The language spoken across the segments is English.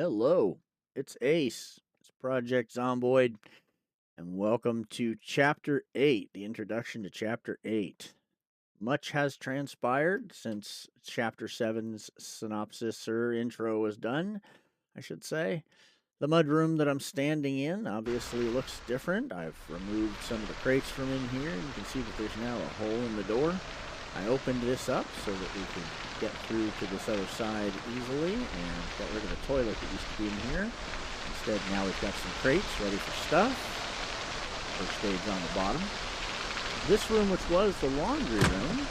Hello, it's Ace. It's Project Zomboid, and welcome to Chapter 8, the introduction to Chapter 8. Much has transpired since Chapter 7's synopsis or intro was done, I should say. The mudroom that I'm standing in obviously looks different. I've removed some of the crates from in here, and you can see that there's now a hole in the door. I opened this up so that we could get through to this other side easily and got rid of the toilet that used to be in here. Instead, now we've got some crates ready for stuff. First aid's on the bottom. This room, which was the laundry room,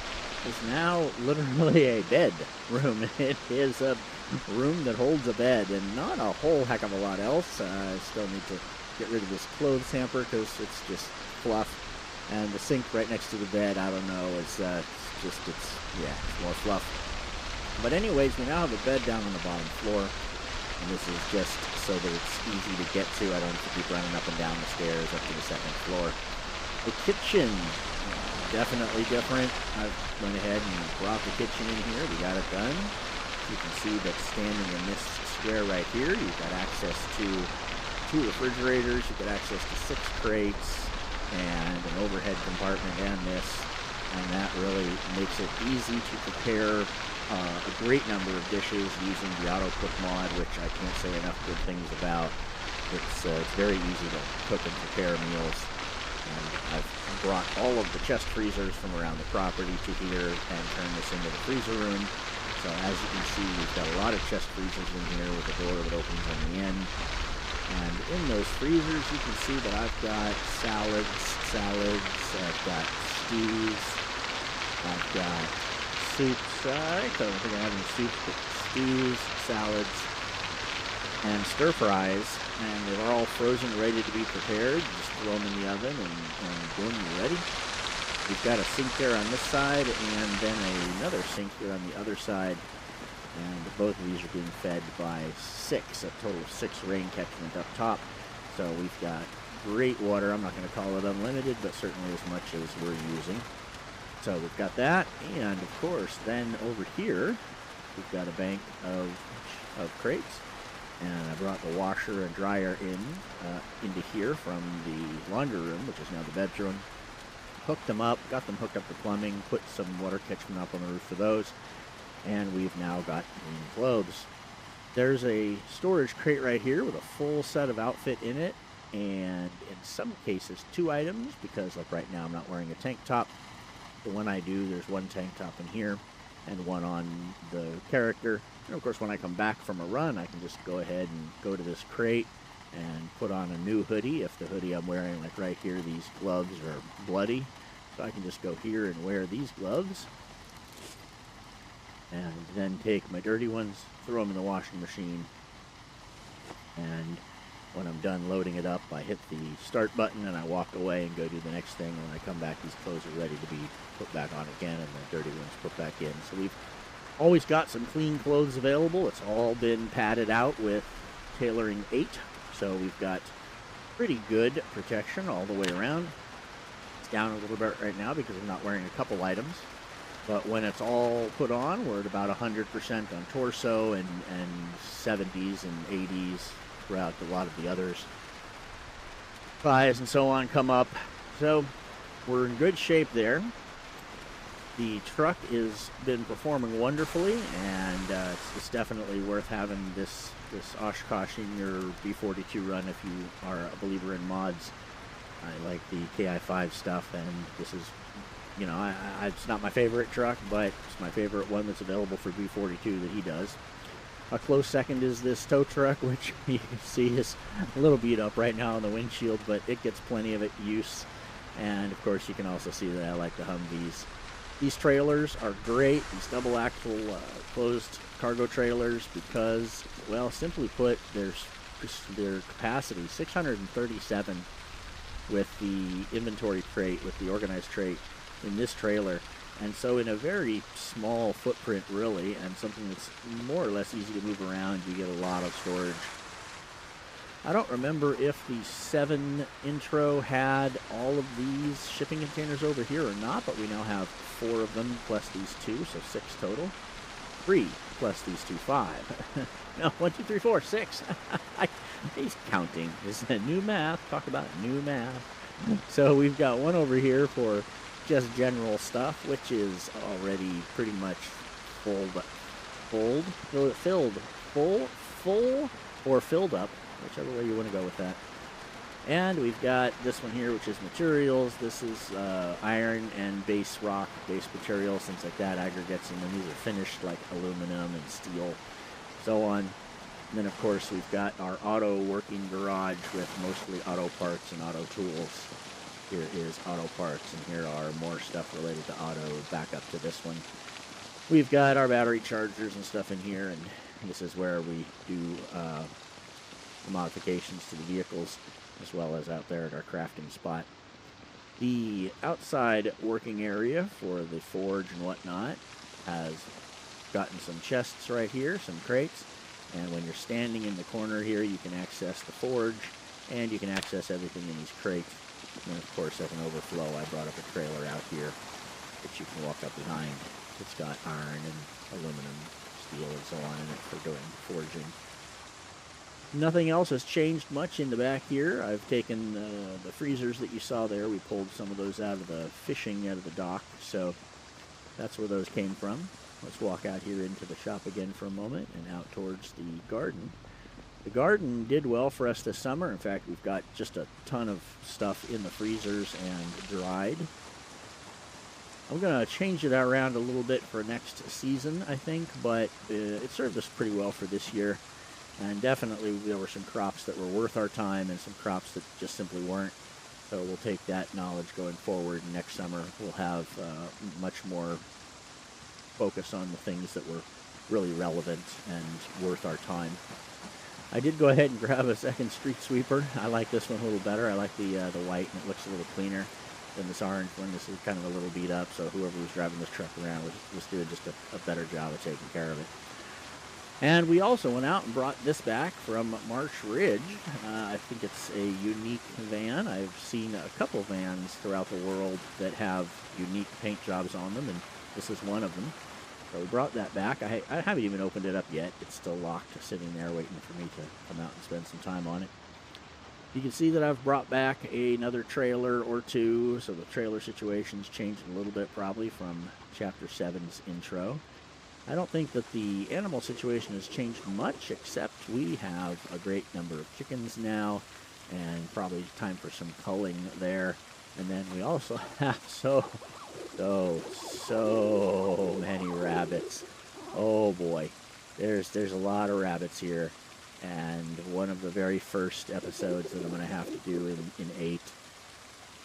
is now literally a bed room. It is a room that holds a bed and not a whole heck of a lot else. I still need to get rid of this clothes hamper because it's just fluff. And the sink right next to the bed, I don't know, it's more fluff. But anyways, we now have a bed down on the bottom floor, and this is just so that it's easy to get to. I don't have to keep running up and down the stairs up to the second floor. The kitchen, definitely different. I went ahead and brought the kitchen in here. We got it done. You can see that standing in this square right here, you've got access to 2 refrigerators. You've got access to 6 crates and an overhead compartment and this, and that really makes it easy to prepare a great number of dishes using the auto cook mod, which I can't say enough good things about. It's very easy to cook and prepare meals, and I've brought all of the chest freezers from around the property to here and turned this into the freezer room. So as you can see, we've got a lot of chest freezers in here with a door that opens on the end. And in those freezers, you can see that I've got salads, I've got stews, I've got soups. I don't think I have any soups, but stews, salads, and stir fries. And they're all frozen, ready to be prepared. Just throw them in the oven and boom, you're ready. We've got a sink there on this side and then another sink here on the other side. And both of these are being fed by a total of 6 rain catchment up top. So we've got great water. I'm not going to call it unlimited, but certainly as much as we're using. So we've got that. And of course, then over here, we've got a bank of crates. And I brought the washer and dryer into here from the laundry room, which is now the bedroom. Hooked them up, got them hooked up to plumbing, put some water catchment up on the roof for those. And we've now got clean clothes. There's a storage crate right here with a full set of outfit in it, and in some cases 2 items, because like right now I'm not wearing a tank top. But when I do, there's 1 tank top in here and 1 on the character. And of course, when I come back from a run, I can just go ahead and go to this crate and put on a new hoodie. If the hoodie I'm wearing, like right here, these gloves are bloody, so I can just go here and wear these gloves. And then take my dirty ones, throw them in the washing machine, and when I'm done loading it up, I hit the start button and I walk away and go do the next thing. And when I come back, these clothes are ready to be put back on again, and the dirty ones put back in. So we've always got some clean clothes available. It's all been padded out with tailoring 8, so we've got pretty good protection all the way around. It's down a little bit right now because I'm not wearing a couple items. But when it's all put on, we're at about 100% on torso and 70s and 80s throughout a lot of the others. Thighs and so on come up. So we're in good shape there. The truck has been performing wonderfully, and it's definitely worth having this Oshkosh in your b42 run if you are a believer in mods. I like the KI5 stuff, and this is, you know, it's not my favorite truck, but it's my favorite one that's available for B42 that he does. A close second is this tow truck, which you can see is a little beat up right now on the windshield, but it gets plenty of use. And of course, you can also see that I like the Humvees. These trailers are great, these double axle closed cargo trailers, because, well, simply put, their capacity, 637 with the inventory crate, with the organized crate in this trailer. And so in a very small footprint, really, and something that's more or less easy to move around, you get a lot of storage. I don't remember if the 7 intro had all of these shipping containers over here or not, but we now have 4 of them plus these 2, so 6 total. 3 plus these two 5. No, 1, 2, 3, 4, 6. He's counting. This is new math. Talk about new math. So we've got one over here for just general stuff, which is already pretty much full, or filled up, whichever way you want to go with that. And we've got this one here, which is materials. This is iron and base rock, base materials, things like that, aggregates, and then these are finished like aluminum and steel, so on. And then, of course, we've got our auto working garage with mostly auto parts and auto tools. Here is auto parts, and here are more stuff related to auto, back up to this one. We've got our battery chargers and stuff in here, and this is where we do modifications to the vehicles, as well as out there at our crafting spot. The outside working area for the forge and whatnot has gotten some chests right here, some crates, and when you're standing in the corner here, you can access the forge, and you can access everything in these crates. And of course, as an overflow, I brought up a trailer out here that you can walk up behind. It's got iron and aluminum, steel, and so on in it for doing forging. Nothing else has changed much in the back here. I've taken the freezers that you saw there. We pulled some of those out of the fishing out of the dock, so that's where those came from. Let's walk out here into the shop again for a moment and out towards the garden. The garden did well for us this summer. In fact, we've got just a ton of stuff in the freezers and dried. I'm going to change it around a little bit for next season, I think, but it served us pretty well for this year. And definitely there were some crops that were worth our time and some crops that just simply weren't. So we'll take that knowledge going forward. Next summer we'll have much more focus on the things that were really relevant and worth our time. I did go ahead and grab a second street sweeper. I like this one a little better. I like the white, and it looks a little cleaner than this orange one. This is kind of a little beat up, so whoever was driving this truck around was doing just a better job of taking care of it. And we also went out and brought this back from Marsh Ridge. I think it's a unique van. I've seen a couple vans throughout the world that have unique paint jobs on them, and this is one of them. So we brought that back. I haven't even opened it up yet. It's still locked, sitting there waiting for me to come out and spend some time on it. You can see that I've brought back another trailer or two, so the trailer situation's changed a little bit probably from Chapter 7's intro. I don't think that the animal situation has changed much, except we have a great number of chickens now, and probably time for some culling there. And then we also have so many rabbits. Oh boy, there's a lot of rabbits here, and one of the very first episodes that I'm going to have to do in 8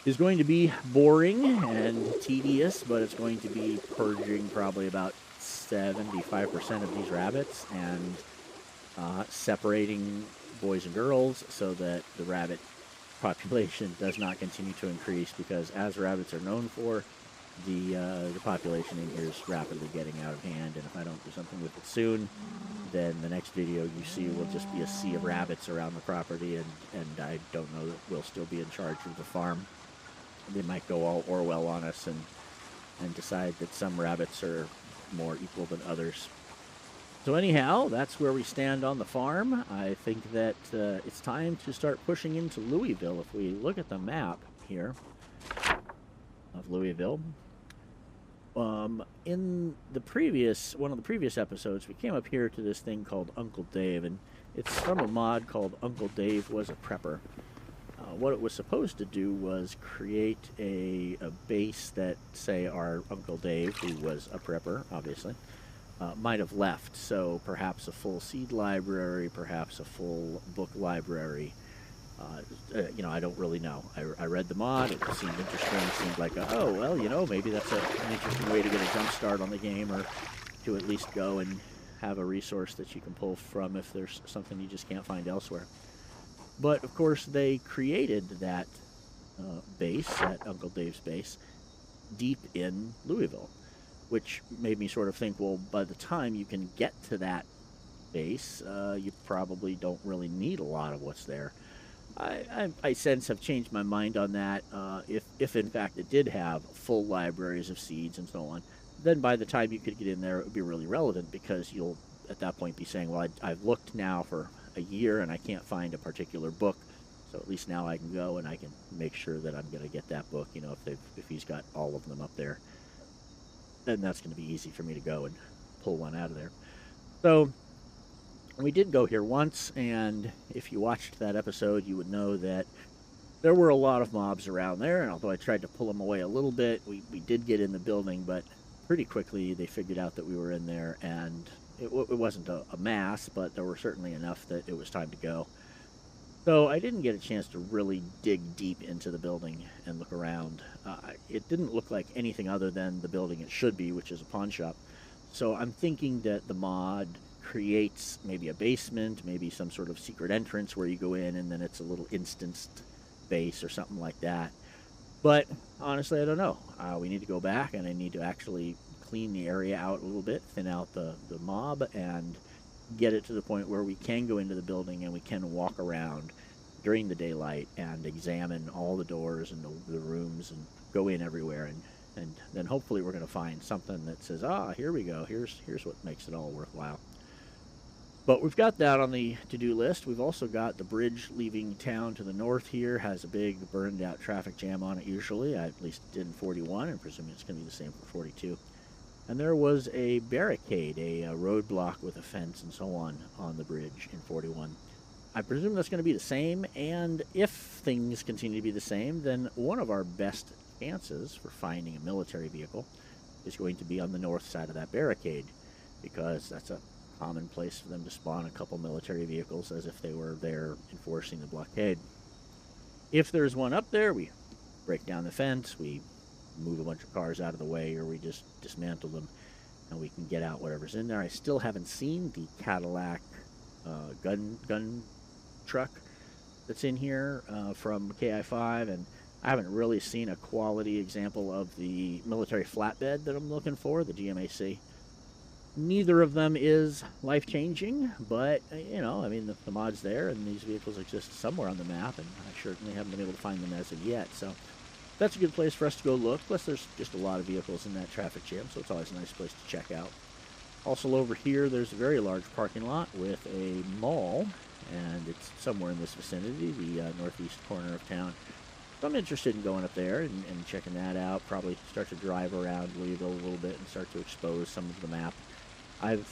is going to be boring and tedious, but it's going to be purging probably about 75% of these rabbits and separating boys and girls so that the rabbit population does not continue to increase, because as rabbits are known for, the population in here is rapidly getting out of hand, and if I don't do something with it soon, then the next video you see will just be a sea of rabbits around the property, and I don't know that we'll still be in charge of the farm. They might go all Orwell on us and decide that some rabbits are more equal than others. So anyhow, that's where we stand on the farm. I think that it's time to start pushing into Louisville. If we look at the map here of Louisville, in the one of the previous episodes, we came up here to this thing called Uncle Dave, and it's from a mod called Uncle Dave Was a Prepper. What it was supposed to do was create a base that, say, our Uncle Dave, who was a prepper, obviously, might have left. So perhaps a full seed library, perhaps a full book library. I don't really know. I read the mod. It seemed interesting. It seemed like, oh, well, maybe that's an interesting way to get a jump start on the game, or to at least go and have a resource that you can pull from if there's something you just can't find elsewhere. But, of course, they created that base, that Uncle Dave's base, deep in Louisville, which made me sort of think, well, by the time you can get to that base, you probably don't really need a lot of what's there. I since have changed my mind on that. If in fact it did have full libraries of seeds and so on, then by the time you could get in there, it would be really relevant, because you'll at that point be saying, well, I've looked now for a year and I can't find a particular book. So at least now I can go and I can make sure that I'm going to get that book. You know, if he's got all of them up there, then that's going to be easy for me to go and pull one out of there. So we did go here once, and if you watched that episode, you would know that there were a lot of mobs around there, and although I tried to pull them away a little bit, we did get in the building, but pretty quickly they figured out that we were in there, and it wasn't a mass, but there were certainly enough that it was time to go. So I didn't get a chance to really dig deep into the building and look around. It didn't look like anything other than the building it should be, which is a pawn shop. So I'm thinking that the mod creates maybe a basement, maybe some sort of secret entrance where you go in and then it's a little instanced base or something like that. But honestly, I don't know. We need to go back, and I need to actually clean the area out a little bit, thin out the mob, and get it to the point where we can go into the building and we can walk around during the daylight and examine all the doors and the rooms and go in everywhere, and then hopefully we're going to find something that says, here we go, here's what makes it all worthwhile. But we've got that on the to-do list. We've also got the bridge leaving town to the north here, has a big burned out traffic jam on it usually. At least it did in 41, and presuming it's going to be the same for 42. And there was a barricade, a roadblock with a fence and so on the bridge in 41. I presume that's going to be the same, and if things continue to be the same, then one of our best chances for finding a military vehicle is going to be on the north side of that barricade, because that's a common place for them to spawn a couple military vehicles as if they were there enforcing the blockade. If there's one up there, we break down the fence, we move a bunch of cars out of the way, or we just dismantle them and we can get out whatever's in there. I still haven't seen the Cadillac gun truck that's in here from KI5, and I haven't really seen a quality example of the military flatbed that I'm looking for, the GMAC. Neither of them is life-changing, but, you know, I mean, the mod's there, and these vehicles exist somewhere on the map, and I certainly haven't been able to find them as of yet, so that's a good place for us to go look. Plus, there's just a lot of vehicles in that traffic jam, so it's always a nice place to check out. Also over here, there's a very large parking lot with a mall, and it's somewhere in this vicinity, the northeast corner of town. So I'm interested in going up there and checking that out. Probably start to drive around Louisville a little bit and start to expose some of the map. I've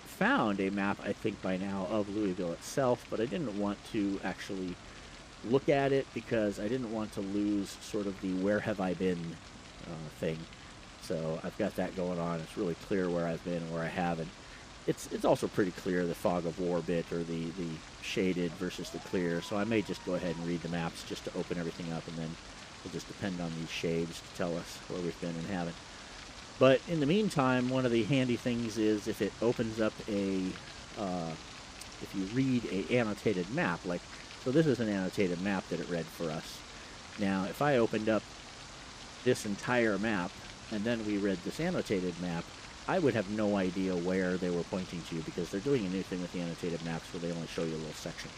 found a map, I think by now, of Louisville itself, but I didn't want to actually look at it because I didn't want to lose sort of the where have I been thing. So I've got that going on. It's really clear where I've been and where I haven't. It's also pretty clear, the fog of war bit, or the shaded versus the clear, so I may just go ahead and read the maps just to open everything up, and then we'll just depend on these shades to tell us where we've been and haven't. But in the meantime, one of the handy things is if it opens up if you read a annotated map, like, so this is an annotated map that it read for us. Now, if I opened up this entire map, and then we read this annotated map, I would have no idea where they were pointing to, because they're doing a new thing with the annotated maps where they only show you a little section.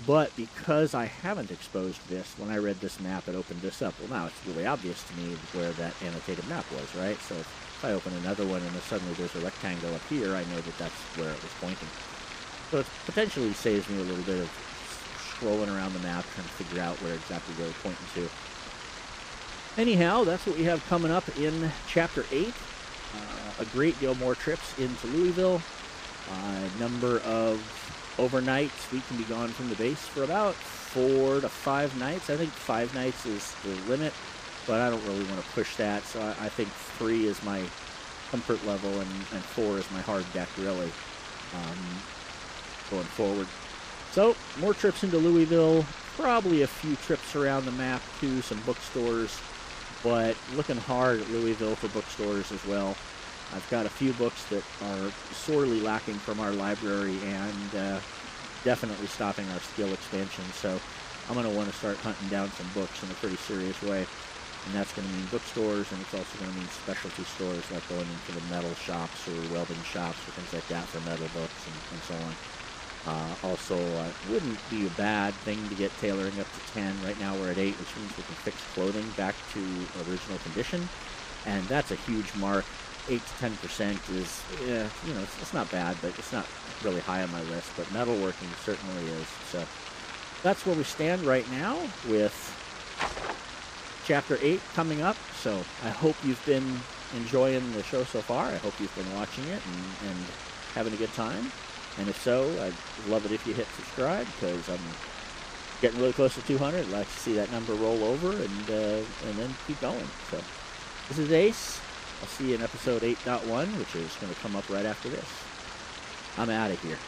But because I haven't exposed this, when I read this map, it opened this up. Well, now it's really obvious to me where that annotated map was, right? So if I open another one and then suddenly there's a rectangle up here, I know that that's where it was pointing. So it potentially saves me a little bit of scrolling around the map trying to figure out where exactly they're pointing to. Anyhow, that's what we have coming up in Chapter 8. A great deal more trips into Louisville. A number of overnights. We can be gone from the base for about 4 to 5 nights. I think 5 nights is the limit, but I don't really want to push that, so I think 3 is my comfort level, and 4 is my hard deck, really, going forward. So, more trips into Louisville, probably a few trips around the map to some bookstores, but looking hard at Louisville for bookstores as well. I've got a few books that are sorely lacking from our library, and definitely stopping our skill expansion, so I'm going to want to start hunting down some books in a pretty serious way. And that's going to mean bookstores, and it's also going to mean specialty stores, like going into the metal shops or welding shops or things like that for metal books and so on. Also, it wouldn't be a bad thing to get tailoring up to 10. Right now we're at 8, which means we can fix clothing back to original condition, and that's a huge mark 8 to 10% is, yeah, you know, it's not bad, but it's not really high on my list. But metalworking certainly is. So that's where we stand right now with Chapter 8 coming up. So I hope you've been enjoying the show so far. I hope you've been watching it and having a good time. And if so, I'd love it if you hit subscribe, because I'm getting really close to 200. I'd like to see that number roll over and then keep going. So this is Ace. I'll see you in episode 8.1, which is going to come up right after this. I'm out of here.